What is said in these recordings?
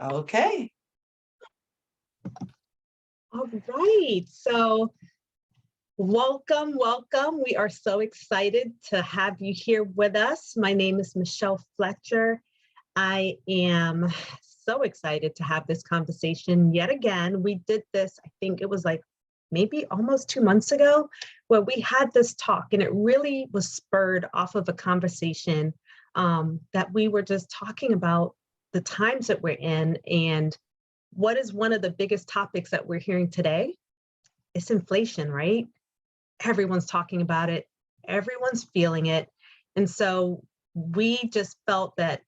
Okay. All right. So welcome, welcome. We are so excited to have you here with us. My name is Michelle Fletcher. I am so excited to have this conversation yet again. We did this, I think it was like maybe almost 2 months ago, where we had this talk, and it really was spurred off of a conversation that we were just talking about the times that we're in. And what is one of the biggest topics that we're hearing today? It's inflation, right? Everyone's talking about it. Everyone's feeling it. And so we just felt that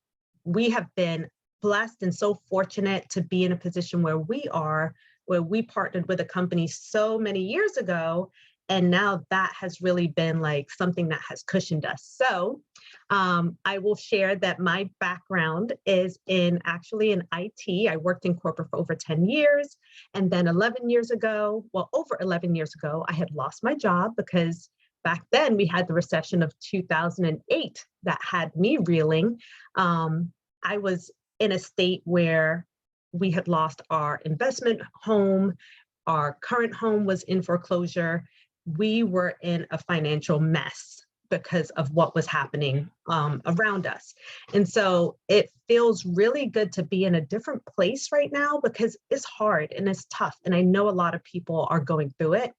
we have been blessed and so fortunate to be in a position where we are, where we partnered with a company so many years ago. And now that has really been like something that has cushioned us. So I will share that my background is actually in IT. I worked in corporate for over 10 years. And then 11 years ago, well, over 11 years ago, I had lost my job because back then we had the recession of 2008 that had me reeling. I was in a state where we had lost our investment home. Our current home was in foreclosure. We were in a financial mess because of what was happening around us. And so it feels really good to be in a different place right now because it's hard and it's tough. And I know a lot of people are going through it,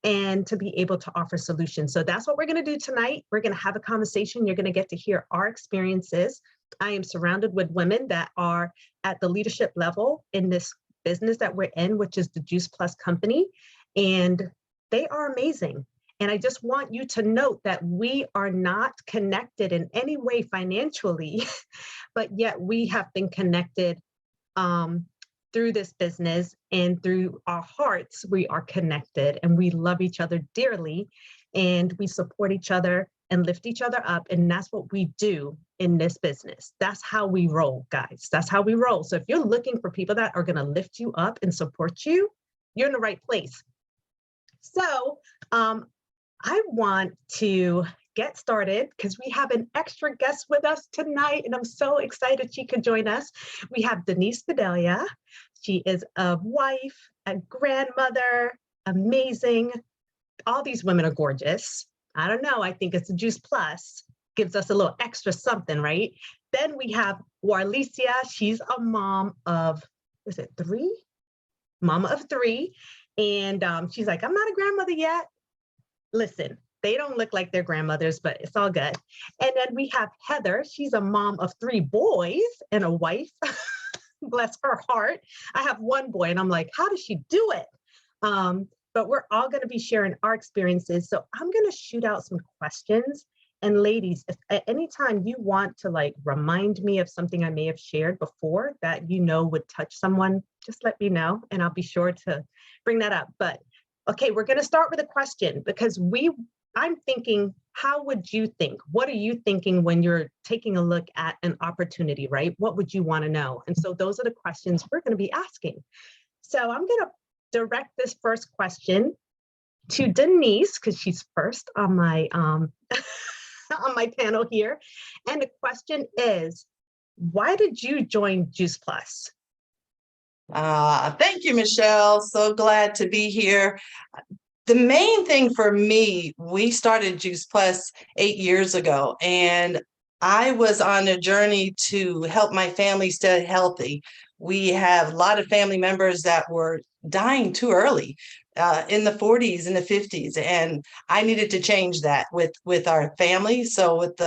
and to be able to offer solutions. So that's what we're going to do tonight. We're going to have a conversation. You're going to get to hear our experiences. I am surrounded with women that are at the leadership level in this business that we're in, which is the Juice Plus company. And they are amazing. And I just want you to note that we are not connected in any way financially, but yet we have been connected through this business, and through our hearts, we are connected and we love each other dearly, and we support each other and lift each other up. And that's what we do in this business. That's how we roll, guys. That's how we roll. So if you're looking for people that are going to lift you up and support you, you're in the right place. So I want to get started because we have an extra guest with us tonight, and I'm so excited she could join us. We have Denise Bedelia. She is a wife, a grandmother, amazing. All these women are gorgeous. I don't know, I think it's a Juice Plus, gives us a little extra something, right? Then we have Warlicia. She's a mom of, is it 3? Mama of 3. And she's like, I'm not a grandmother yet. Listen, they don't look like their grandmothers, but it's all good. And then we have Heather. She's a mom of 3 boys and a wife. Bless her heart. I have 1 boy and I'm like, how does she do it? But we're all going to be sharing our experiences. So I'm going to shoot out some questions. And ladies, if at any time you want to like remind me of something I may have shared before that you know would touch someone, just let me know and I'll be sure to bring that up. But okay, we're going to start with a question because I'm thinking, how would you think? What are you thinking when you're taking a look at an opportunity, right? What would you want to know? And so those are the questions we're going to be asking. So I'm going to direct this first question to Denise because she's first on my on my panel here. And the question is, why did you join Juice Plus? Thank you, Michelle. So glad to be here. The main thing for me, we started Juice Plus 8 years ago, and I was on a journey to help my family stay healthy. We have a lot of family members that were dying too early, in the 40s and the 50s, and I needed to change that with our family. So with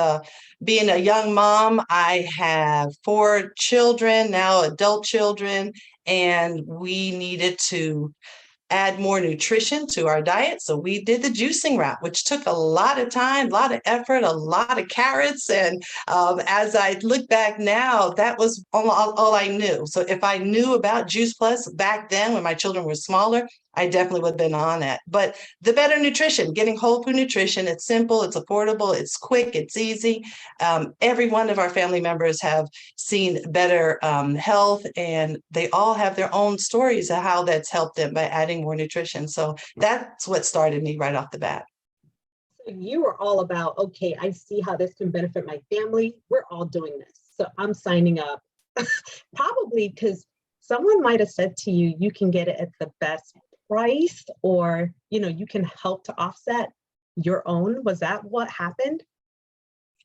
being a young mom, I have 4 children, now adult children, and we needed to add more nutrition to our diet. So we did the juicing route, which took a lot of time, a lot of effort, a lot of carrots. And as I look back now, that was all I knew. So if I knew about Juice Plus back then when my children were smaller, I definitely would have been on that. But the better nutrition, getting whole food nutrition, it's simple, it's affordable, it's quick, it's easy. Every one of our family members have seen better health, and they all have their own stories of how that's helped them by adding more nutrition. So that's what started me right off the bat. So you were all about, okay, I see how this can benefit my family. We're all doing this. So I'm signing up. Probably because someone might have said to you, you can get it at the best price, or, you can help to offset your own. Was that what happened?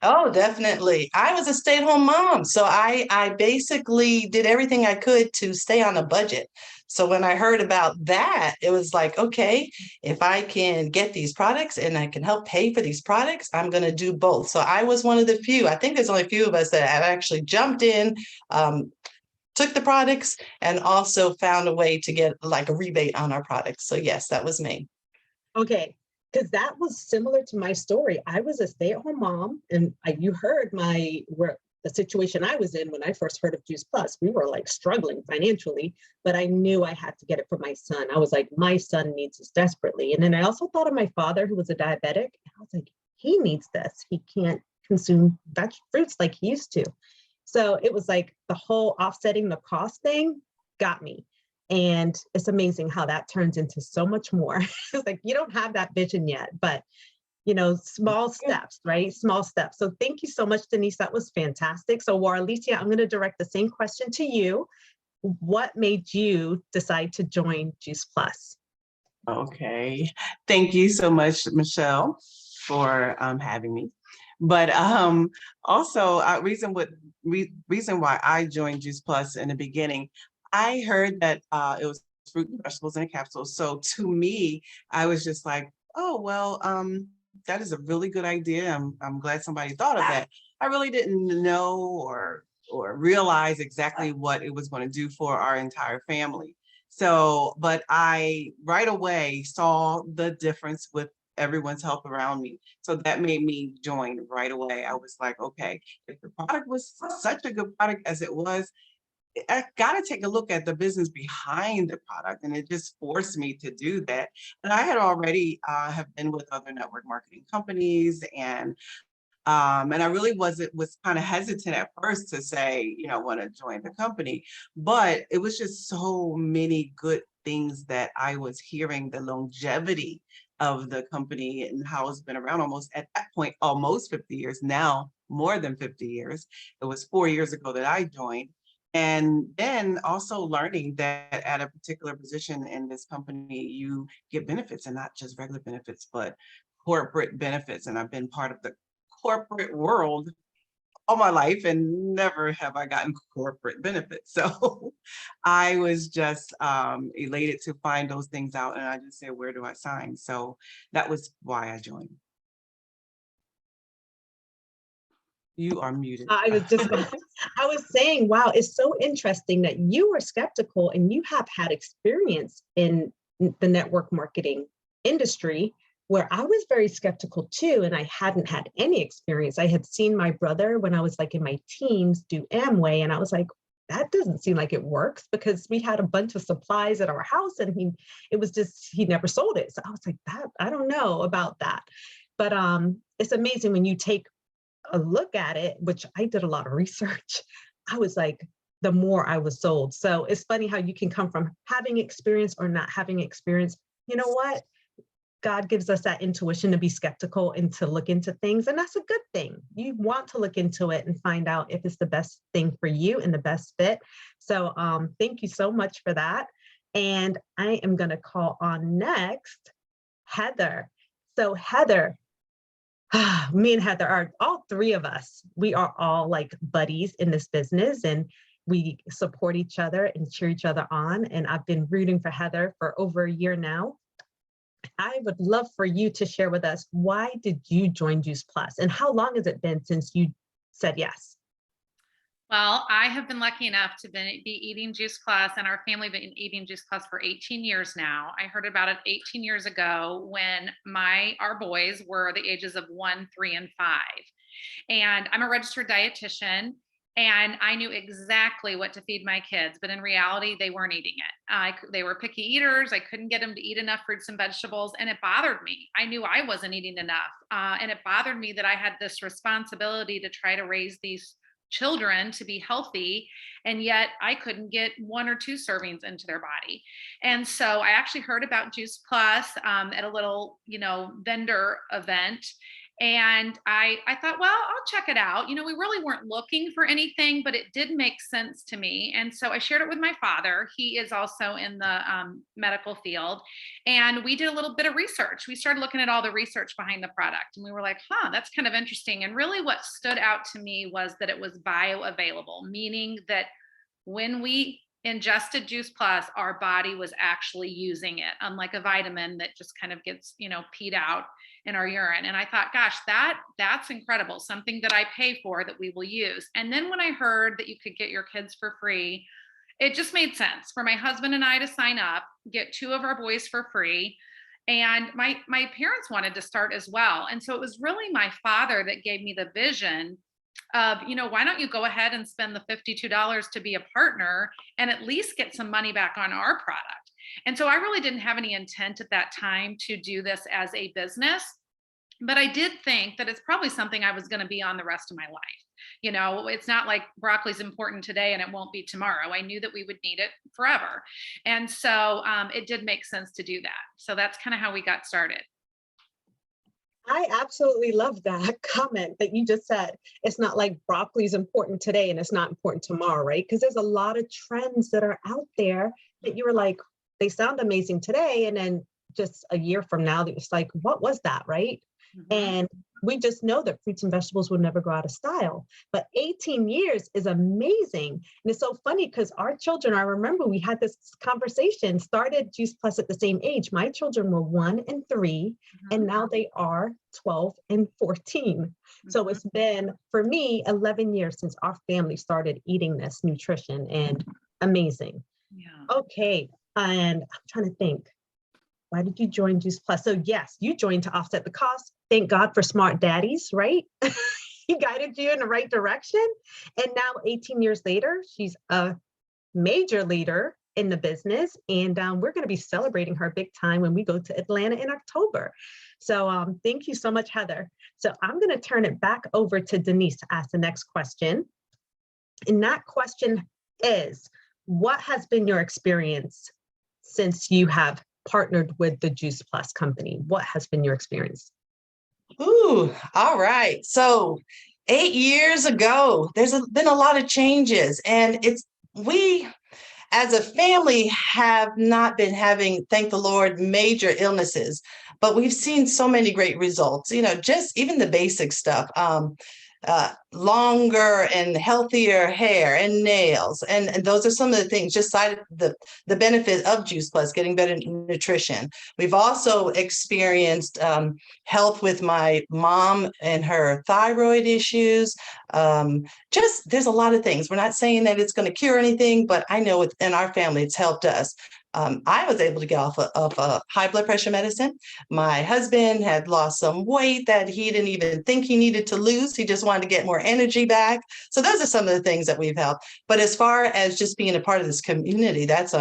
Oh, definitely. I was a stay-at-home mom, so I basically did everything I could to stay on a budget. So when I heard about that, it was like, okay, if I can get these products and I can help pay for these products, I'm going to do both. So I was one of the few. I think there's only a few of us that have actually jumped in, um, took the products, and also found a way to get like a rebate on our products. So yes, that was me. Okay, because that was similar to my story. I was a stay-at-home mom, and you heard where the situation I was in when I first heard of Juice Plus. We were like struggling financially, but I knew I had to get it for my son. I was like, my son needs this desperately. And then I also thought of my father, who was a diabetic. I was like, he needs this. He can't consume fruits like he used to. So it was like the whole offsetting the cost thing got me. And it's amazing how that turns into so much more. It's like, you don't have that vision yet, but small steps, right? Small steps. So thank you so much, Denise. That was fantastic. So Warlicia, I'm going to direct the same question to you. What made you decide to join Juice Plus? Okay. Thank you so much, Michelle, for having me. But also, reason why I joined Juice Plus in the beginning, I heard that it was fruit and vegetables in a capsule. So to me, I was just like, oh well, that is a really good idea. I'm glad somebody thought of that. I really didn't know or realize exactly what it was going to do for our entire family. So, but I right away saw the difference with everyone's help around me. So that made me join right away. I was like, okay, if the product was such a good product as it was, I got to take a look at the business behind the product. And it just forced me to do that. And I had already have been with other network marketing companies, and I really was kind of hesitant at first to say, want to join the company, but it was just so many good things that I was hearing, the longevity of the company and how it's been around almost at that point, almost 50 years now, more than 50 years. It was 4 years ago that I joined. And then also learning that at a particular position in this company, you get benefits, and not just regular benefits, but corporate benefits. And I've been part of the corporate world all my life, and never have I gotten corporate benefits. So I was just elated to find those things out, and I just said, where do I sign? So that was why I joined. You are muted. I was just, I was saying, wow, it's so interesting that you were skeptical and you have had experience in the network marketing industry, where I was very skeptical too, and I hadn't had any experience. I had seen my brother when I was like in my teens do Amway, and I was like, that doesn't seem like it works, because we had a bunch of supplies at our house and he never sold it. So I was like, that, I don't know about that. But it's amazing when you take a look at it, which I did a lot of research. I was like, the more I was sold. So it's funny how you can come from having experience or not having experience. You know what? God gives us that intuition to be skeptical and to look into things. And that's a good thing. You want to look into it and find out if it's the best thing for you and the best fit. So thank you so much for that. And I am going to call on next, Heather. So Heather, me and Heather are all three of us. We are all like buddies in this business, and we support each other and cheer each other on. And I've been rooting for Heather for over a year now. I would love for you to share with us, why did you join Juice Plus, and how long has it been since you said yes? Well, I have been lucky enough to be eating Juice Plus, and our family been eating Juice Plus for 18 years now. I heard about it 18 years ago when our boys were the ages of 1, 3, and 5. And I'm a registered dietitian, and I knew exactly what to feed my kids, but in reality, they weren't eating it. They were picky eaters. I couldn't get them to eat enough fruits and vegetables, and it bothered me. I knew I wasn't eating enough, and it bothered me that I had this responsibility to try to raise these children to be healthy, and yet I couldn't get 1 or 2 servings into their body. And so I actually heard about Juice Plus at a little, vendor event. And I thought, well, I'll check it out. You know, we really weren't looking for anything, but it did make sense to me. And so I shared it with my father. He is also in the medical field. And we did a little bit of research. We started looking at all the research behind the product. And we were like, that's kind of interesting. And really what stood out to me was that it was bioavailable, meaning that when we ingested Juice Plus, our body was actually using it, unlike a vitamin that just kind of gets, peed out in our urine. And I thought, gosh, that's incredible. Something that I pay for that we will use. And then when I heard that you could get your kids for free, it just made sense for my husband and I to sign up, get 2 of our boys for free. And my parents wanted to start as well. And so it was really my father that gave me the vision of, why don't you go ahead and spend the $52 to be a partner and at least get some money back on our product. And so I really didn't have any intent at that time to do this as a business, but I did think that it's probably something I was going to be on the rest of my life. It's not like broccoli's important today and it won't be tomorrow. I knew that we would need it forever. And so it did make sense to do that. So that's kind of how we got started. I absolutely love that comment that you just said. It's not like broccoli is important today and it's not important tomorrow, right? Because there's a lot of trends that are out there that you were like, they sound amazing today. And then just a year from now, it's like, what was that, right? Mm-hmm. And we just know that fruits and vegetables will never go out of style. But 18 years is amazing. And it's so funny because our children, I remember we had this conversation, started Juice Plus at the same age. My children were 1 and 3, and now they are 12 and 14. So it's been, for me, 11 years since our family started eating this nutrition, and amazing. Yeah. Okay. And I'm trying to think. Why did you join Juice Plus? So yes, you joined to offset the cost. Thank God for smart daddies, right? He guided you in the right direction. And now 18 years later, she's a major leader in the business. And we're going to be celebrating her big time when we go to Atlanta in October. So thank you so much, Heather. So I'm going to turn it back over to Denise to ask the next question. And that question is, what has been your experience since you have partnered with the Juice Plus company? What has been your experience? Ooh, all right. So 8 years ago, there's been a lot of changes, and we as a family have not been having, thank the Lord, major illnesses, but we've seen so many great results, just even the basic stuff. Longer and healthier hair and nails. And those are some of the things, just cited the benefit of Juice Plus, getting better nutrition. We've also experienced health with my mom and her thyroid issues. There's a lot of things. We're not saying that it's going to cure anything, but I know in our family, it's helped us. I was able to get off of high blood pressure medicine. My husband had lost some weight that he didn't even think he needed to lose. He just wanted to get more energy back. So those are some of the things that we've helped. But as far as just being a part of this community, that's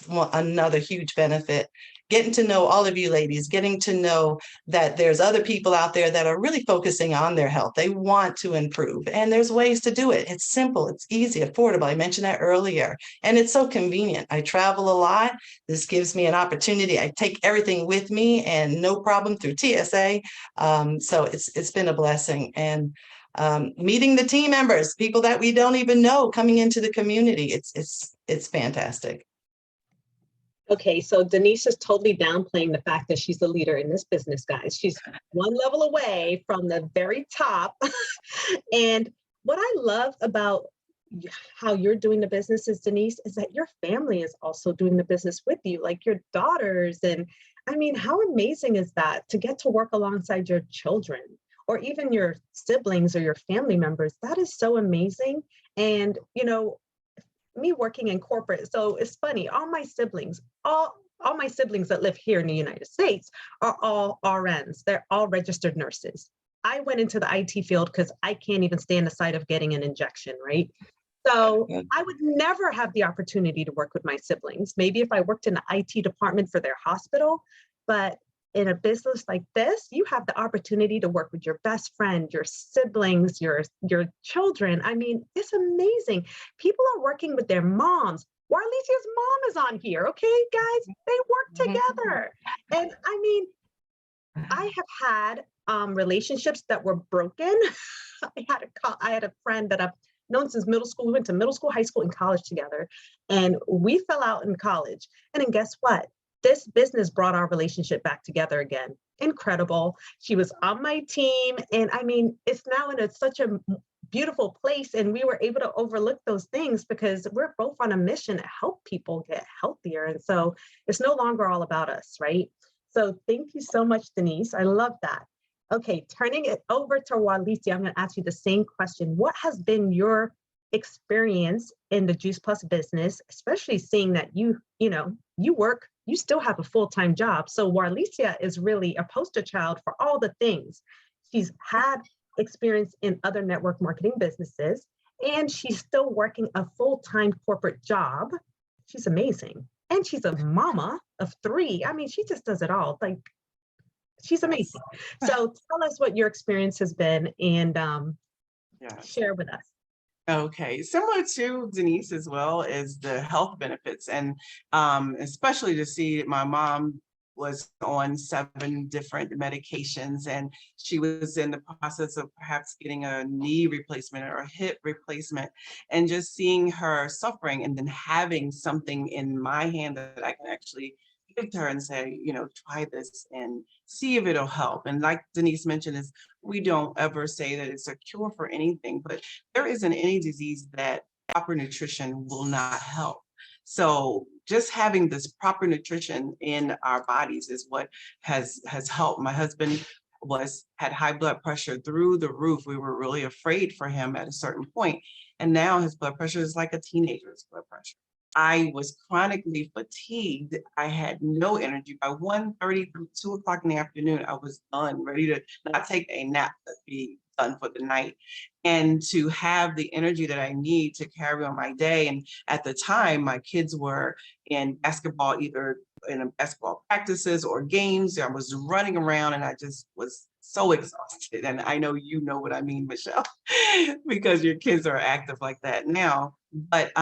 another huge benefit. Getting to know all of you ladies, getting to know that there's other people out there that are really focusing on their health. They want to improve, and there's ways to do it. It's simple, it's easy, affordable. I mentioned that earlier, and it's so convenient. I travel a lot. This gives me an opportunity. I take everything with me and no problem through TSA. So it's been a blessing. And meeting the team members, people that we don't even know coming into the community. It's fantastic. Okay, so Denise is totally downplaying the fact that she's the leader in this business, guys. She's one level away from the very top. And what I love about how you're doing the business is, Denise, is that your family is also doing the business with you, like your daughters. And I mean, how amazing is that to get to work alongside your children or even your siblings or your family members? That is so amazing. And, me working in corporate, so it's funny, all my siblings that live here in the United States are all RNs. They're all registered nurses. I went into the IT field because I can't even stand the sight of getting an injection, right? So I would never have the opportunity to work with my siblings. Maybe if I worked in the IT department for their hospital, but in a business like this, you have the opportunity to work with your best friend, your siblings, your children. I mean, it's amazing. People are working with their moms. Warlicia's mom is on here, okay, guys? They work together. And I mean, I have had relationships that were broken. I had a friend that I've known since middle school. We went to middle school, high school, and college together, and we fell out in college. And then guess what? This business brought our relationship back together again. Incredible. She was on my team, and I mean, it's now in such a beautiful place, and we were able to overlook those things because we're both on a mission to help people get healthier. And so it's no longer all about us, right? So thank you so much, Denise. I love that. Okay, turning it over to Walicia, I'm going to ask you the same question. What has been your experience in the Juice Plus business, especially seeing that you work, you still have a full-time job. So Walicia is really a poster child for all the things. She's had experience in other network marketing businesses, and she's still working a full-time corporate job. She's amazing. And she's a mama of 3. I mean, she just does it all. Like, she's amazing. So tell us what your experience has been, and share with us. Okay, similar to Denise as well is the health benefits, and especially to see my mom was on 7 different medications, and she was in the process of perhaps getting a knee replacement or a hip replacement, and just seeing her suffering and then having something in my hand that I can actually give to her and say, try this and see if it'll help. And like Denise mentioned, is we don't ever say that it's a cure for anything, but there isn't any disease that proper nutrition will not help. So just having this proper nutrition in our bodies is what has helped. My husband had high blood pressure through the roof. We were really afraid for him at a certain point, and now his blood pressure is like a teenager's blood pressure. I was chronically fatigued. I had no energy. By 1:30 through 2 o'clock in the afternoon, I was done, ready to not take a nap, but be done for the night. And to have the energy that I need to carry on my day. And at the time, my kids were in basketball, either in basketball practices or games. I was running around and I just was so exhausted. And I know you know what I mean, Michelle, because your kids are active like that now. But,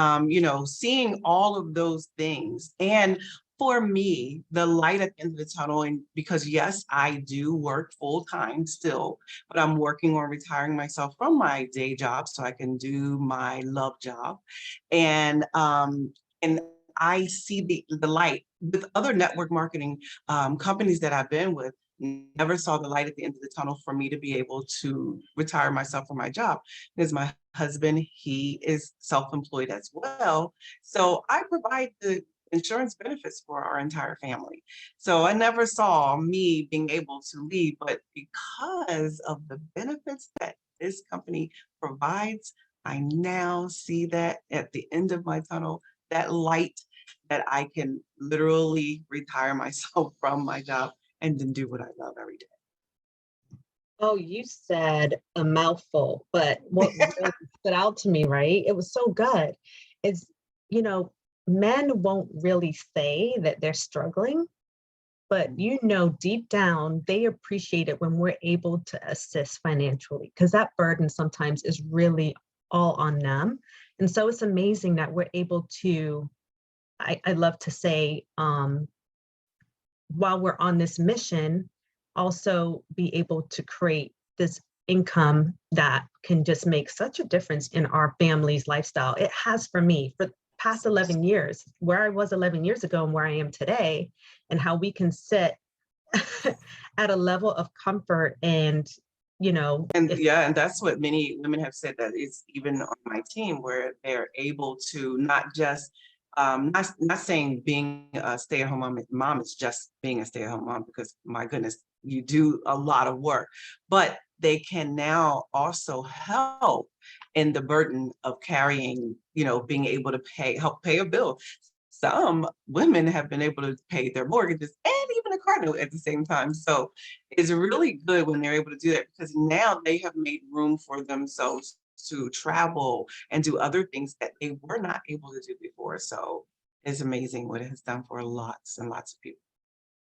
seeing all of those things, and for me, the light at the end of the tunnel, and because yes, I do work full time still, but I'm working on retiring myself from my day job so I can do my love job. And I see the light with other network marketing companies that I've been with. Never saw the light at the end of the tunnel for me to be able to retire myself from my job, because my husband, he is self-employed as well. So I provide the insurance benefits for our entire family. So I never saw me being able to leave, but because of the benefits that this company provides, I now see that at the end of my tunnel, that light, that I can literally retire myself from my job and then do what I love every day. Oh, you said a mouthful, but what really stood out to me, right? It was so good. Is, men won't really say that they're struggling, but deep down, they appreciate it when we're able to assist financially, because that burden sometimes is really all on them. And so it's amazing that we're able to, I love to say, while we're on this mission, also be able to create this income that can just make such a difference in our family's lifestyle. It has for me for the past 11 years, where I was 11 years ago and where I am today, and how we can sit at a level of comfort and, And that's what many women have said, that it's even on my team where they're able to not just not saying being a stay-at-home mom is just being a stay-at-home mom, because my goodness, you do a lot of work, but they can now also help in the burden of carrying, being able to help pay a bill. Some women have been able to pay their mortgages and even a car note at the same time. So it's really good when they're able to do that, because now they have made room for themselves to travel and do other things that they were not able to do before. So it's amazing what it has done for lots and lots of people.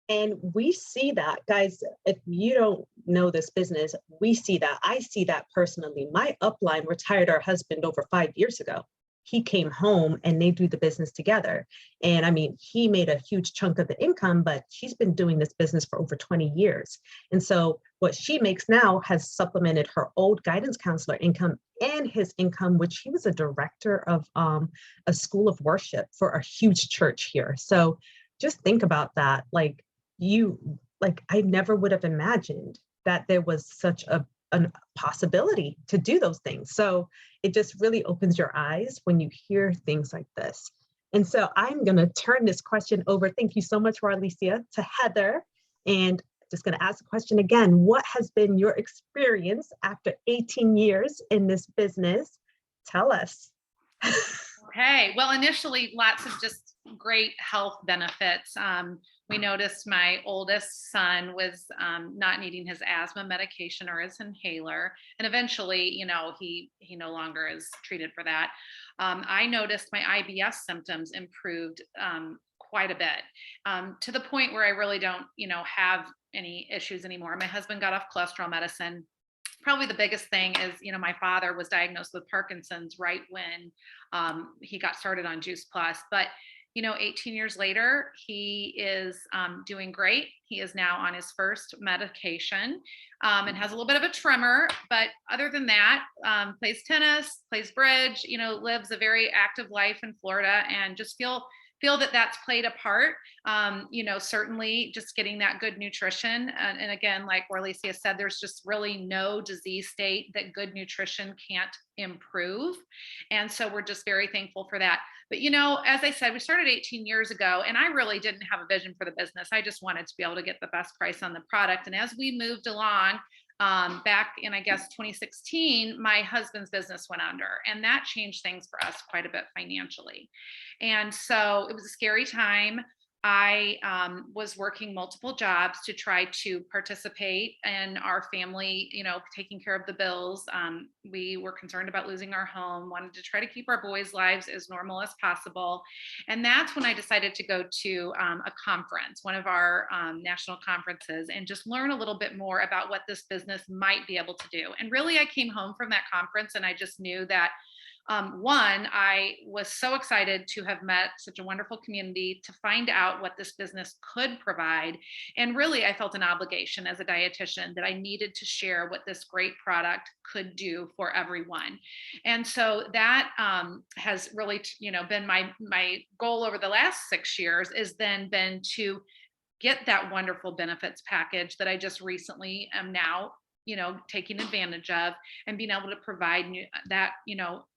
And we see that, guys, if you don't know this business, we see that. I see that personally. My upline retired her husband over 5 years ago. He came home and they do the business together. And I mean, he made a huge chunk of the income, but she's been doing this business for over 20 years. And so what she makes now has supplemented her old guidance counselor income and his income, which he was a director of a school of worship for a huge church here. So just think about that. Like I never would have imagined that there was such a possibility to do those things. So it just really opens your eyes when you hear things like this. And so I'm going to turn this question over. Thank you so much, Warlicia, to Heather. And just going to ask the question again, what has been your experience after 18 years in this business? Tell us. Okay, well, initially, lots of just great health benefits. We noticed my oldest son was not needing his asthma medication or his inhaler. And eventually, he no longer is treated for that. I noticed my IBS symptoms improved quite a bit, to the point where I really don't, have any issues anymore. My husband got off cholesterol medicine. Probably the biggest thing is, my father was diagnosed with Parkinson's right when he got started on Juice Plus. But 18 years later, he is doing great. He is now on his first medication and has a little bit of a tremor. But other than that, plays tennis, plays bridge, lives a very active life in Florida, and just feel that that's played a part. Certainly just getting that good nutrition. And again, like Warlicia said, there's just really no disease state that good nutrition can't improve. And so we're just very thankful for that. But, as I said, we started 18 years ago, and I really didn't have a vision for the business. I just wanted to be able to get the best price on the product. And as we moved along, back in, I guess, 2016, my husband's business went under, and that changed things for us quite a bit financially. And so it was a scary time. I was working multiple jobs to try to participate in our family, taking care of the bills. We were concerned about losing our home, wanted to try to keep our boys' lives as normal as possible. And that's when I decided to go to a conference, one of our national conferences, and just learn a little bit more about what this business might be able to do. And really, I came home from that conference and I just knew that one, I was so excited to have met such a wonderful community to find out what this business could provide. And really, I felt an obligation as a dietitian that I needed to share what this great product could do for everyone. And so that has really, been my goal over the last 6 years, is then been to get that wonderful benefits package that I just recently am now taking advantage of, and being able to provide that,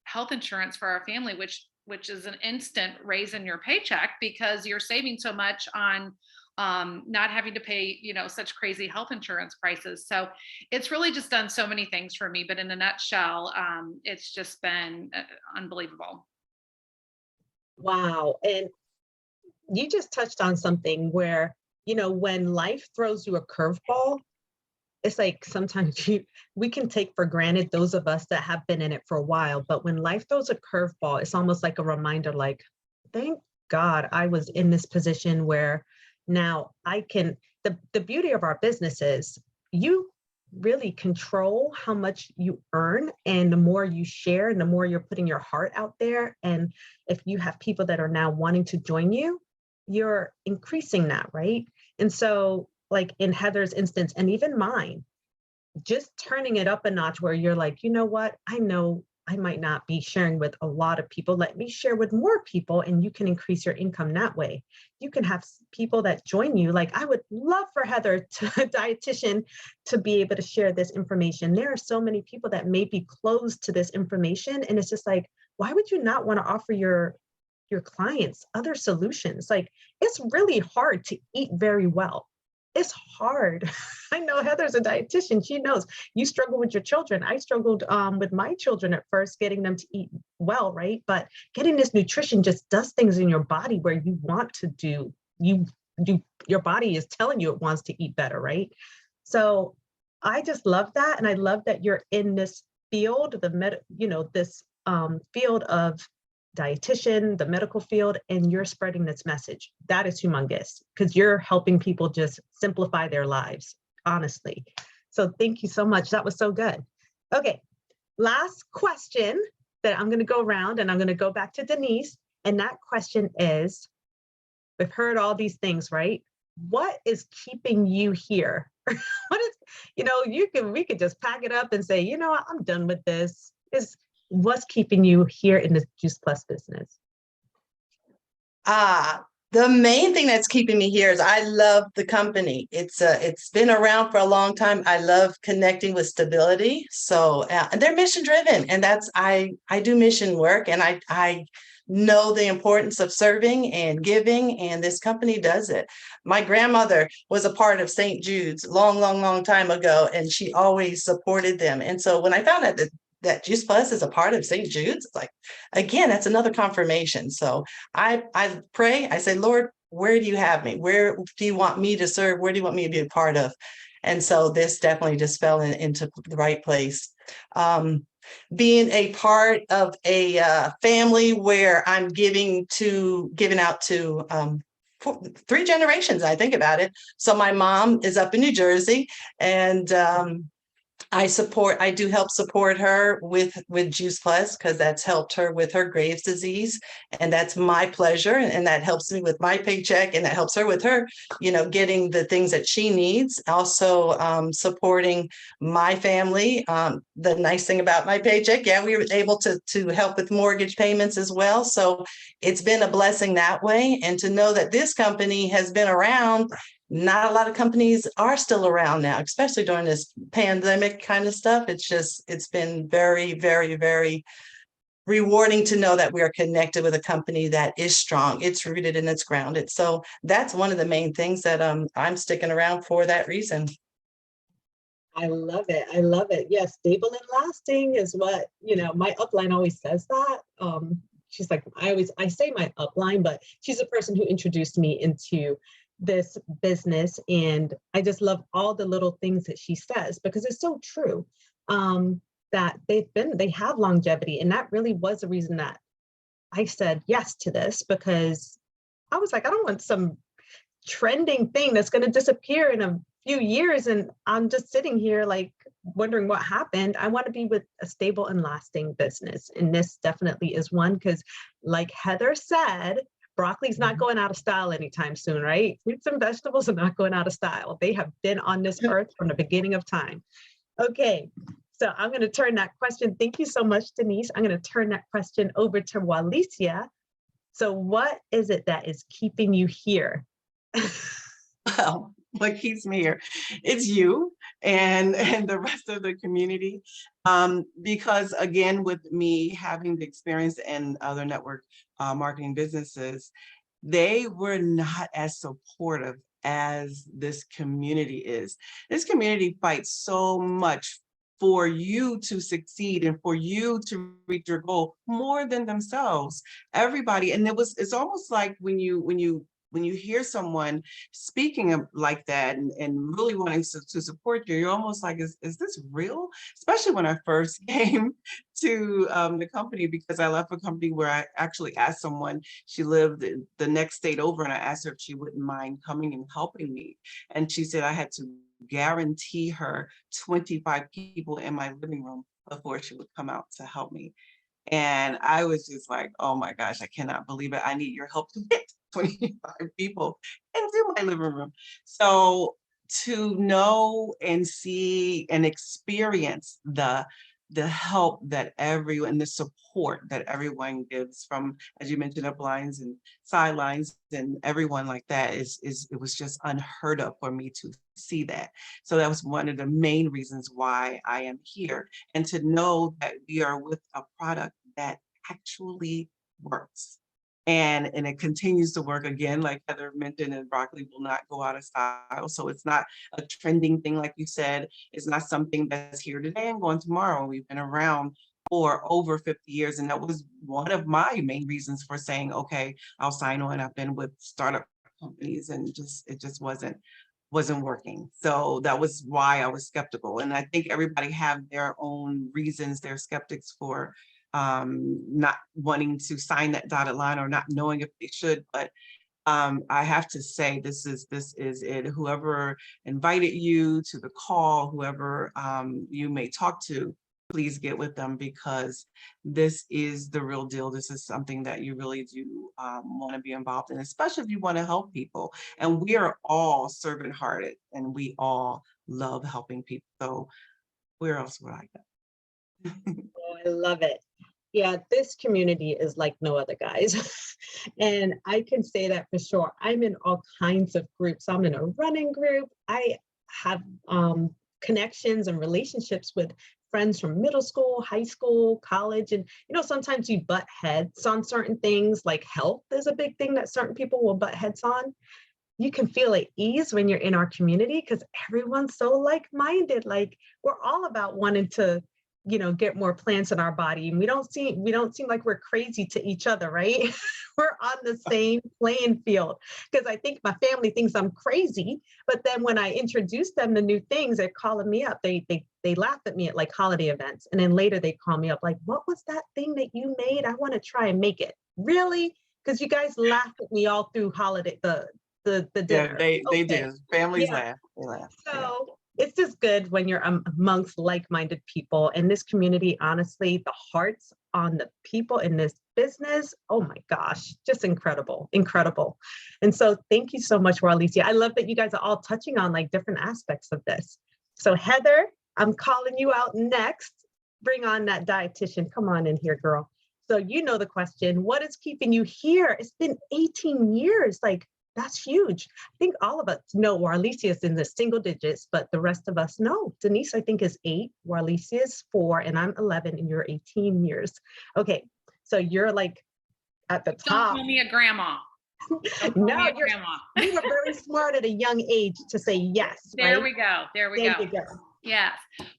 health insurance for our family, which is an instant raise in your paycheck, because you're saving so much on not having to pay, such crazy health insurance prices. So it's really just done so many things for me, but in a nutshell, it's just been unbelievable. Wow. And you just touched on something where, when life throws you a curveball, it's like sometimes we can take for granted, those of us that have been in it for a while, but when life throws a curveball, it's almost like a reminder, like, thank God I was in this position where now I can, the beauty of our business is you really control how much you earn, and the more you share and the more you're putting your heart out there. And if you have people that are now wanting to join you, you're increasing that, right? And so, like in Heather's instance, and even mine, just turning it up a notch where you're like, you know what, I know I might not be sharing with a lot of people. Let me share with more people, and you can increase your income that way. You can have people that join you. Like, I would love for Heather, a dietitian, to be able to share this information. There are so many people that may be closed to this information. And it's just like, why would you not want to offer your clients other solutions? Like, it's really hard to eat very well. It's hard. I know Heather's a dietitian. She knows you struggle with your children. I struggled with my children at first, getting them to eat well, right? But getting this nutrition just does things in your body where you want to do, your body is telling you it wants to eat better, right? So I just love that. And I love that you're in this field, this field of dietitian, the medical field, and you're spreading this message. That is humongous, because you're helping people just simplify their lives, honestly. So thank you so much. That was so good. Okay, last question that I'm going to go around, and I'm going to go back to Denise. And that question is, we've heard all these things, right? What is keeping you here? we could just pack it up and say, you know what, I'm done with this. Is what's keeping you here in the Juice Plus business? The main thing that's keeping me here is I love the company. It's been around for a long time. I love connecting with stability. So and they're mission driven, and I do mission work, and I know the importance of serving and giving, and this company does it. My grandmother was a part of St. Jude's long time ago, and she always supported them. And so when I found out that Juice Plus is a part of St. Jude's, it's like, again, that's another confirmation. So I pray, I say, Lord, where do you have me? Where do you want me to serve? Where do you want me to be a part of? And so this definitely just fell into the right place. Being a part of a family where I'm giving out to 3 generations, I think about it. So my mom is up in New Jersey, and I do help support her with Juice Plus, because that's helped her with her Graves' disease. And that's my pleasure. And that helps me with my paycheck, and that helps her with her, getting the things that she needs. Also supporting my family. The nice thing about my paycheck, we were able to help with mortgage payments as well. So it's been a blessing that way. And to know that this company has been around, not a lot of companies are still around now, especially during this pandemic kind of stuff. It's been very, very, very rewarding to know that we are connected with a company that is strong. It's rooted and it's grounded. So that's one of the main things that I'm sticking around for that reason. I love it. I love it. Yes, stable and lasting is what, my upline always says that. She's like, I say my upline, but she's the person who introduced me into this business. And I just love all the little things that she says, because it's so true, that they have longevity. And that really was the reason that I said yes to this, because I was like, I don't want some trending thing that's going to disappear in a few years. And I'm just sitting here like wondering what happened. I want to be with a stable and lasting business. And this definitely is one, because like Heather said, broccoli's not going out of style anytime soon, right? Fruits and vegetables are not going out of style. They have been on this earth from the beginning of time. Okay, so I'm going to turn that question. Thank you so much, Denise. I'm going to turn that question over to Walicia. So what is it that is keeping you here? Well, what keeps me here, it's you and the rest of the community. Because again, with me having the experience in other network marketing businesses, they were not as supportive as this community is. This community fights so much for you to succeed and for you to reach your goal more than themselves. Everybody, and it's almost like when you hear someone speaking like that and really wanting to support you, you're almost like, is this real? Especially when I first came to the company, because I left a company where I actually asked someone, she lived in the next state over, and I asked her if she wouldn't mind coming and helping me. And she said I had to guarantee her 25 people in my living room before she would come out to help me. And I was just like, oh my gosh, I cannot believe it. I need your help to get 25 people into my living room. So to know and see and experience the help that everyone, the support that everyone gives from, as you mentioned, uplines and sidelines and everyone like that is it was just unheard of for me to see that. So that was one of the main reasons why I am here, and to know that we are with a product that actually works. And it continues to work, again, like Heather mentioned, and broccoli will not go out of style. So it's not a trending thing, like you said. It's not something that's here today and going tomorrow. We've been around for over 50 years. And that was one of my main reasons for saying, okay, I'll sign on. I've been with startup companies, and it just wasn't working. So that was why I was skeptical. And I think everybody have their own reasons they're skeptics for not wanting to sign that dotted line or not knowing if they should. But I have to say, this is it. Whoever invited you to the call, whoever you may talk to, please get with them, because this is the real deal. This is something that you really do want to be involved in, especially if you want to help people. And we are all servant-hearted, and we all love helping people. So where else would I go? Oh, I love it. Yeah, this community is like no other, guys. And I can say that for sure. I'm in all kinds of groups. I'm in a running group. I have connections and relationships with friends from middle school, high school, college. And, sometimes you butt heads on certain things, like health is a big thing that certain people will butt heads on. You can feel at ease when you're in our community because everyone's so like-minded. Like we're all about wanting to get more plants in our body, and we don't seem like we're crazy to each other, right? We're on the same playing field, because I think my family thinks I'm crazy, but then when I introduce them to new things, they're calling me up. They laugh at me at like holiday events, and then later they call me up like, what was that thing that you made? I want to try and make it. Really? Because you guys laughed at me all through holiday the Yeah, dinner. they Okay. do. Families Yeah. laugh. They laugh. Yeah. So it's just good when you're amongst like-minded people. And this community, honestly, the hearts on the people in this business, oh my gosh, just incredible, incredible. And so thank you so much, Warlicia. I love that you guys are all touching on like different aspects of this. So Heather, I'm calling you out next. Bring on that dietitian. Come on in here, girl. So you know the question, what is keeping you here? It's been 18 years. Like, that's huge. I think all of us know Warlicia is in the single digits, but the rest of us know. Denise, I think, is 8, Warlicia is 4, and I'm 11, and you're 18 years. Okay, so you're like at the Don't top. call me a grandma. Don't call No, me a grandma. you were very smart at a young age to say yes, There right? we go. There we There go. you go. Yes.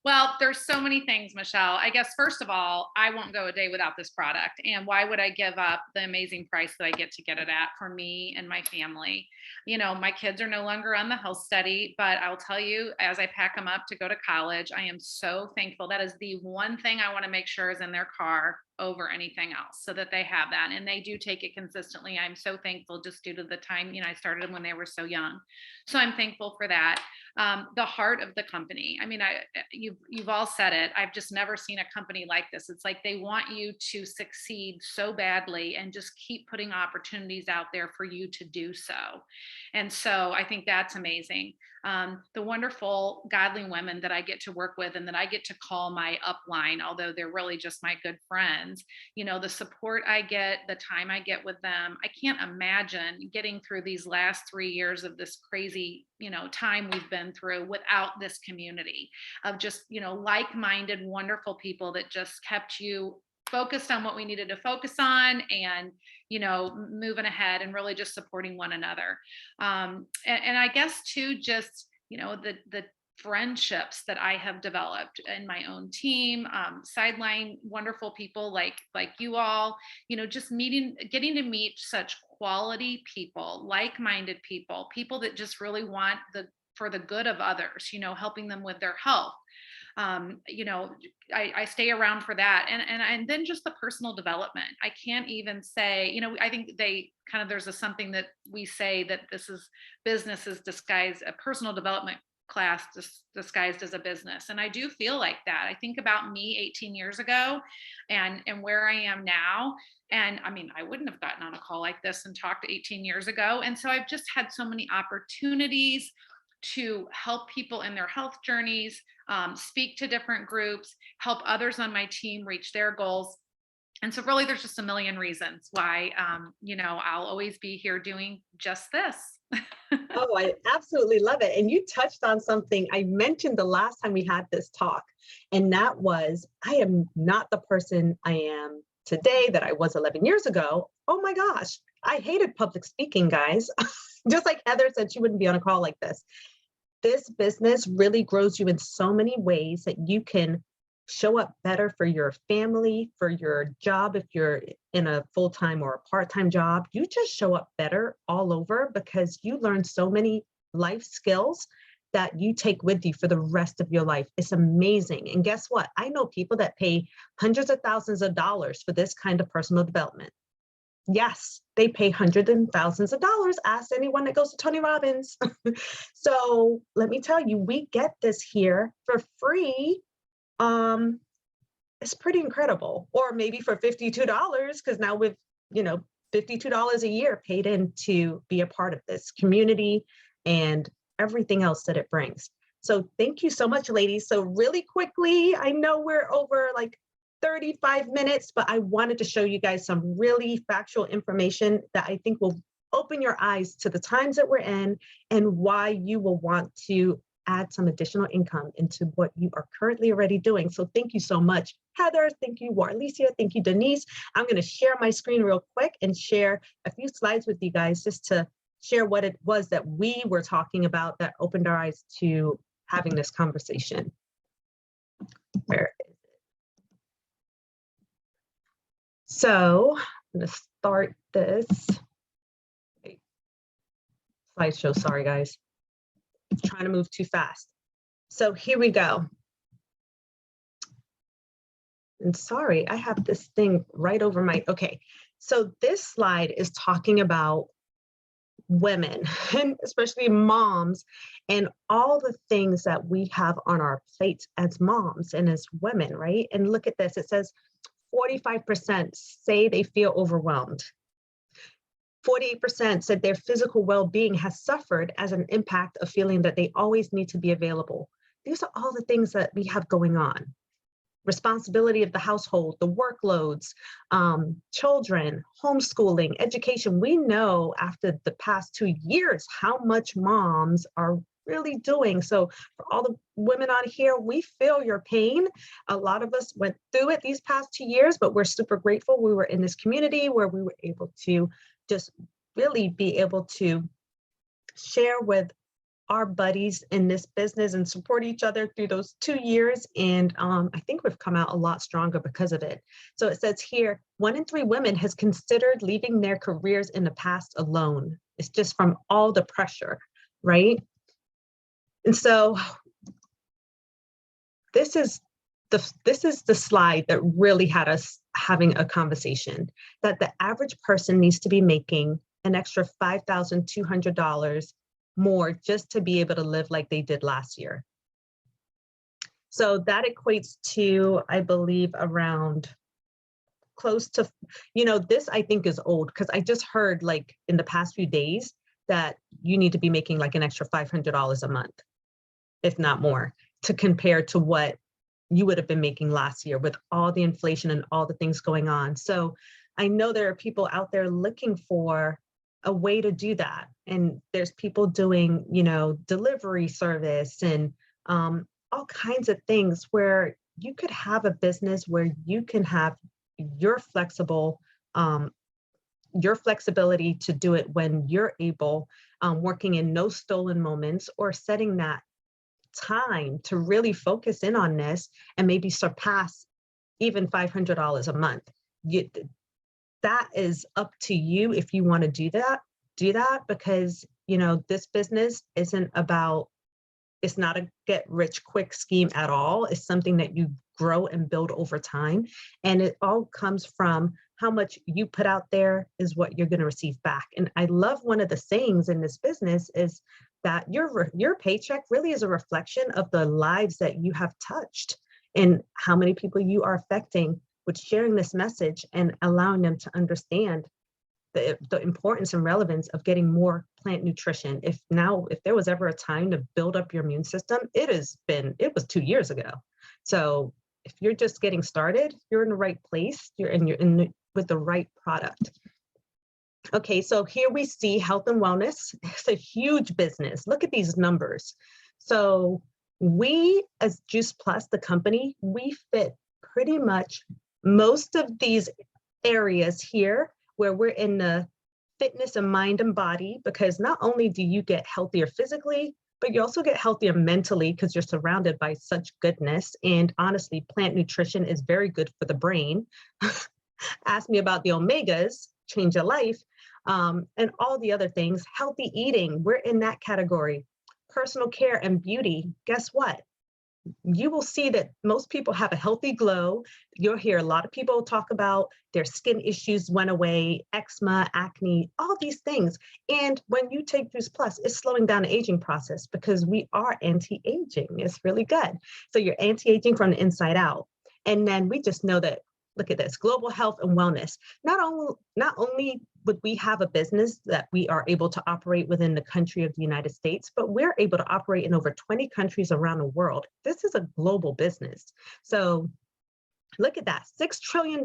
Well, there's so many things, Michelle. I guess, first of all, I won't go a day without this product. And why would I give up the amazing price that I get to get it at for me and my family? My kids are no longer on the health study, but I'll tell you, as I pack them up to go to college, I am so thankful. That is the one thing I want to make sure is in their car over anything else, so that they have that. And they do take it consistently. I'm so thankful, just due to the time, I started when they were so young. So I'm thankful for that. The heart of the company. I mean, you've all said it. I've just never seen a company like this. It's like they want you to succeed so badly and just keep putting opportunities out there for you to do so. And so I think that's amazing. The wonderful godly women that I get to work with and that I get to call my upline, although they're really just my good friends, the support I get, the time I get with them, I can't imagine getting through these last 3 years of this crazy, time we've been through without this community of just, like-minded, wonderful people that just kept you focused on what we needed to focus on and, moving ahead and really just supporting one another. And I guess too, just, the friendships that I have developed in my own team, sideline wonderful people like you all, just getting to meet such quality people, like-minded people that just really want for the good of others, helping them with their health. I stay around for that. And then just the personal development. I can't even say, I think there's something that we say that this is business is disguised, a personal development class disguised as a business. And I do feel like that. I think about me 18 years ago and where I am now. And I mean, I wouldn't have gotten on a call like this and talked 18 years ago. And so I've just had so many opportunities to help people in their health journeys, speak to different groups, help others on my team reach their goals. And so really there's just a million reasons why, I'll always be here doing just this. Oh, I absolutely love it. And you touched on something I mentioned the last time we had this talk, and that was, I am not the person I am today that I was 11 years ago. Oh my gosh, I hated public speaking, guys. Just like Heather said, she wouldn't be on a call like this. This business really grows you in so many ways that you can show up better for your family, for your job. If you're in a full-time or a part-time job, you just show up better all over because you learn so many life skills that you take with you for the rest of your life. It's amazing. And guess what? I know people that pay hundreds of thousands of dollars for this kind of personal development. Yes, they pay hundreds and thousands of dollars. Ask anyone that goes to Tony Robbins. So let me tell you, we get this here for free. It's pretty incredible. Or maybe for $52, because now with, $52 a year paid in to be a part of this community and everything else that it brings. So thank you so much, ladies. So really quickly, I know we're over like 35 minutes, but I wanted to show you guys some really factual information that I think will open your eyes to the times that we're in and why you will want to add some additional income into what you are currently already doing. So thank you so much, Heather. Thank you, Warlicia. Thank you, Denise. I'm going to share my screen real quick and share a few slides with you guys just to share what it was that we were talking about that opened our eyes to having this conversation. Where is it? So I'm going to start this. Wait. Slideshow, sorry guys. I'm trying to move too fast. So here we go. And sorry, I have this thing right over my, okay. So this slide is talking about women, and especially moms, and all the things that we have on our plates as moms and as women, right? And look at this, it says 45% say they feel overwhelmed. 48% said their physical well-being has suffered as an impact of feeling that they always need to be available. These are all the things that we have going on. Responsibility of the household, the workloads, children, homeschooling, education. We know after the past 2 years how much moms are really doing. So for all the women on here, we feel your pain. A lot of us went through it these past 2 years, but we're super grateful we were in this community where we were able to just really be able to share with our buddies in this business and support each other through those 2 years. And I think we've come out a lot stronger because of it. So it says here, 1 in 3 women has considered leaving their careers in the past alone. It's just from all the pressure, right? And so this is the slide that really had us having a conversation, that the average person needs to be making an extra $5,200 more just to be able to live like they did last year. So that equates to, I believe, around close to, this I think is old because I just heard like in the past few days that you need to be making like an extra $500 a month, if not more, to compare to what you would have been making last year with all the inflation and all the things going on. So I know there are people out there looking for a way to do that. And there's people doing, delivery service and all kinds of things where you could have a business where you can have your flexibility to do it when you're able, working in no stolen moments or setting that time to really focus in on this and maybe surpass even $500 a month. That is up to you if you want to do that because, this business isn't about, it's not a get rich quick scheme at all. It's something that you grow and build over time. And it all comes from how much you put out there is what you're going to receive back. And I love one of the sayings in this business is that your paycheck really is a reflection of the lives that you have touched and how many people you are affecting with sharing this message and allowing them to understand the importance and relevance of getting more plant nutrition. If there was ever a time to build up your immune system, it was 2 years ago. So if you're just getting started, you're in the right place, you're with the right product. Okay, so here we see health and wellness. It's a huge business. Look at these numbers. So we, as Juice Plus, the company, we fit pretty much most of these areas here where we're in the fitness and mind and body, because not only do you get healthier physically, but you also get healthier mentally because you're surrounded by such goodness. And honestly, plant nutrition is very good for the brain. Ask me about the omegas, change your life, and all the other things. Healthy eating, we're in that category. Personal care and beauty, guess what? You will see that most people have a healthy glow. You'll hear a lot of people talk about their skin issues went away, eczema, acne, all these things. And when you take Juice Plus, it's slowing down the aging process because we are anti-aging. It's really good. So you're anti-aging from the inside out. And then we just know that, look at this, global health and wellness. Not only would we have a business that we are able to operate within the country of the United States, but we're able to operate in over 20 countries around the world. This is a global business. So look at that, $6 trillion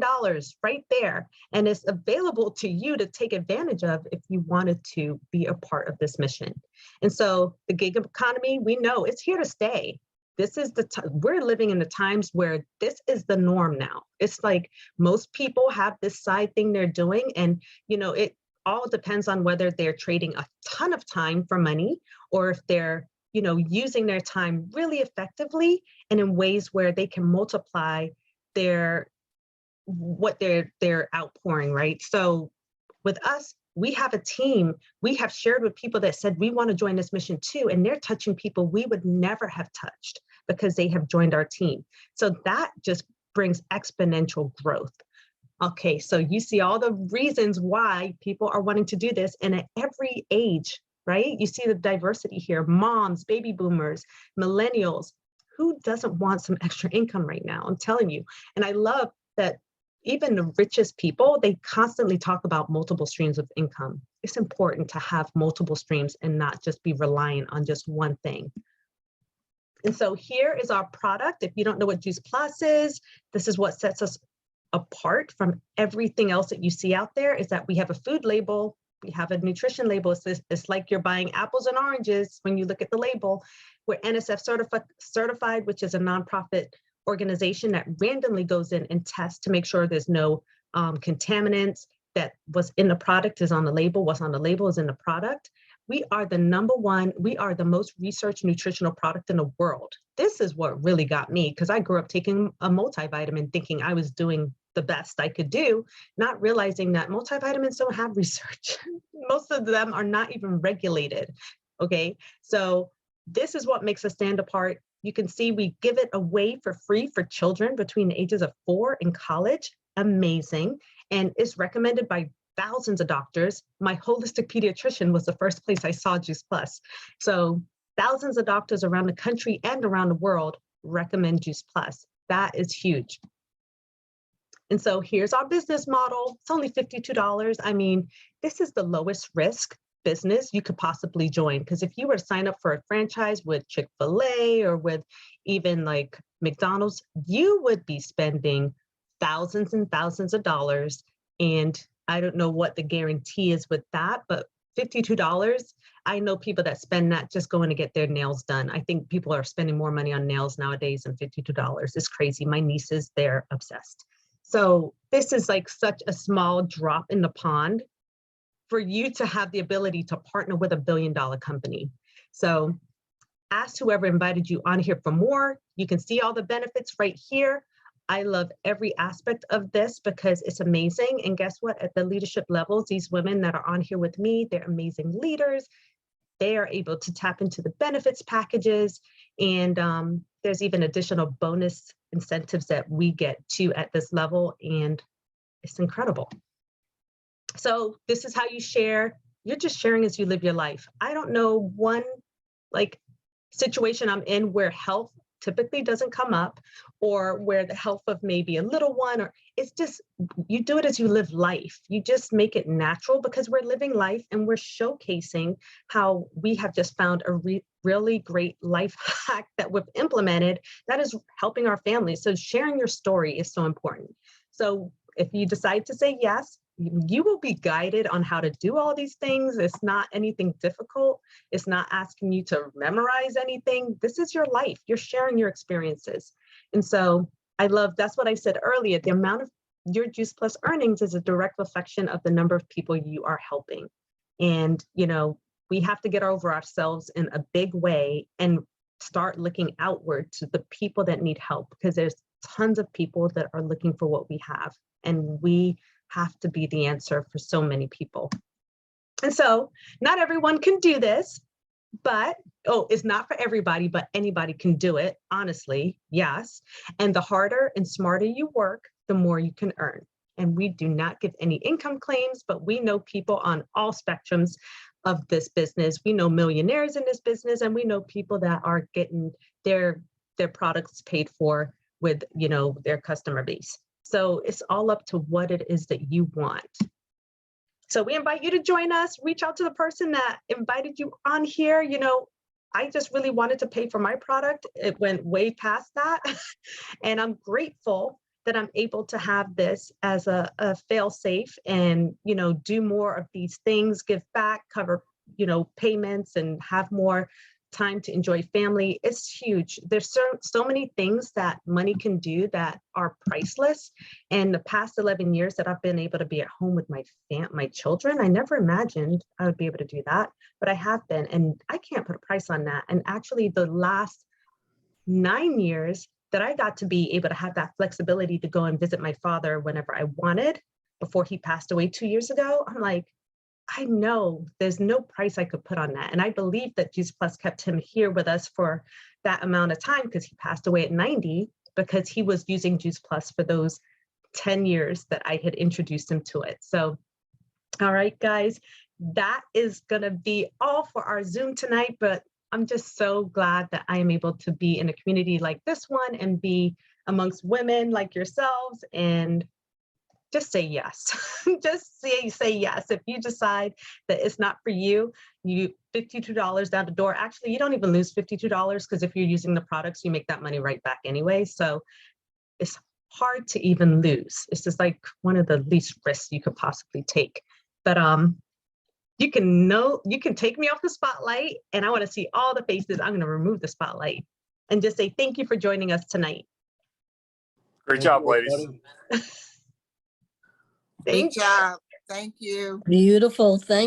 right there. And it's available to you to take advantage of if you wanted to be a part of this mission. And so the gig economy, we know it's here to stay. This is we're living in the times where this is the norm now. It's like most people have this side thing they're doing, and it all depends on whether they're trading a ton of time for money or if they're using their time really effectively and in ways where they can multiply what they're outpouring, right? So with us, we have a team. We have shared with people that said we want to join this mission too, and they're touching people we would never have touched because they have joined our team. So that just brings exponential growth. Okay, so you see all the reasons why people are wanting to do this, and at every age, right? You see the diversity here: moms, baby boomers, millennials. Who doesn't want some extra income right now? I'm telling you. And I love that even the richest people, they constantly talk about multiple streams of income. It's important to have multiple streams and not just be reliant on just one thing. And so here is our product. If you don't know what Juice Plus is, this is what sets us apart from everything else that you see out there, is that we have a food label, we have a nutrition label. It's like you're buying apples and oranges when you look at the label. We're NSF certified, which is a nonprofit organization that randomly goes in and tests to make sure there's no contaminants, that what's in the product is on the label, what's on the label is in the product. We are the #1, we are the most researched nutritional product in the world. This is what really got me, because I grew up taking a multivitamin thinking I was doing the best I could do, not realizing that multivitamins don't have research. Most of them are not even regulated, okay? So this is what makes us stand apart. You can see we give it away for free for children between the ages of 4 in college. Amazing. And it's recommended by thousands of doctors. My holistic pediatrician was the first place I saw Juice Plus. So thousands of doctors around the country and around the world recommend Juice Plus. That is huge. And so here's our business model. It's only $52. I mean, this is the lowest risk business you could possibly join. Because if you were to sign up for a franchise with Chick-fil-A or with even like McDonald's, you would be spending thousands and thousands of dollars. And I don't know what the guarantee is with that, but $52, I know people that spend that just going to get their nails done. I think people are spending more money on nails nowadays than $52. It's crazy. My nieces, they're obsessed. So this is like such a small drop in the pond for you to have the ability to partner with $1 billion company. So ask whoever invited you on here for more. You can see all the benefits right here. I love every aspect of this because it's amazing. And guess what? At the leadership levels, these women that are on here with me, they're amazing leaders. They are able to tap into the benefits packages. And there's even additional bonus incentives that we get to at this level. And it's incredible. So this is how you share. You're just sharing as you live your life. I don't know one situation I'm in where health typically doesn't come up, or where the health of maybe a little one, or it's just, you do it as you live life. You just make it natural because we're living life and we're showcasing how we have just found a really great life hack that we've implemented that is helping our families. So sharing your story is so important. So if you decide to say yes, you will be guided on how to do all these things. It's not anything difficult. It's not asking you to memorize anything. This is your life. You're sharing your experiences. And so I love, that's what I said earlier, the amount of your Juice Plus earnings is a direct reflection of the number of people you are helping. And, we have to get over ourselves in a big way and start looking outward to the people that need help, because there's tons of people that are looking for what we have. And we have to be the answer for so many people. And so not everyone can do this, but, it's not for everybody, but anybody can do it, honestly, yes. And the harder and smarter you work, the more you can earn. And we do not give any income claims, but we know people on all spectrums of this business. We know millionaires in this business, and we know people that are getting their products paid for with, their customer base. So it's all up to what it is that you want. So we invite you to join us, reach out to the person that invited you on here. You know, I just really wanted to pay for my product. It went way past that. And I'm grateful that I'm able to have this as a fail safe and, you know, do more of these things, give back, cover, you know, payments and have more time to enjoy family. It's huge. There's so many things that money can do that are priceless. And the past 11 years that I've been able to be at home with my children, I never imagined I would be able to do that, but I have been, and I can't put a price on that. And actually the last 9 years that I got to be able to have that flexibility to go and visit my father whenever I wanted before he passed away 2 years ago, I'm like, I know there's no price I could put on that. And I believe that Juice Plus kept him here with us for that amount of time because he passed away at 90 because he was using Juice Plus for those 10 years that I had introduced him to it. So, all right, guys, that is going to be all for our Zoom tonight, but I'm just so glad that I am able to be in a community like this one and be amongst women like yourselves and just say yes. Just say yes. If you decide that it's not for you, you $52 down the door. Actually, you don't even lose $52 because if you're using the products, you make that money right back anyway. So it's hard to even lose. It's just like one of the least risks you could possibly take. But you can take me off the spotlight and I want to see all the faces. I'm going to remove the spotlight and just say thank you for joining us tonight. Great job, ladies. Thank Great job. Thank you. Beautiful. Thank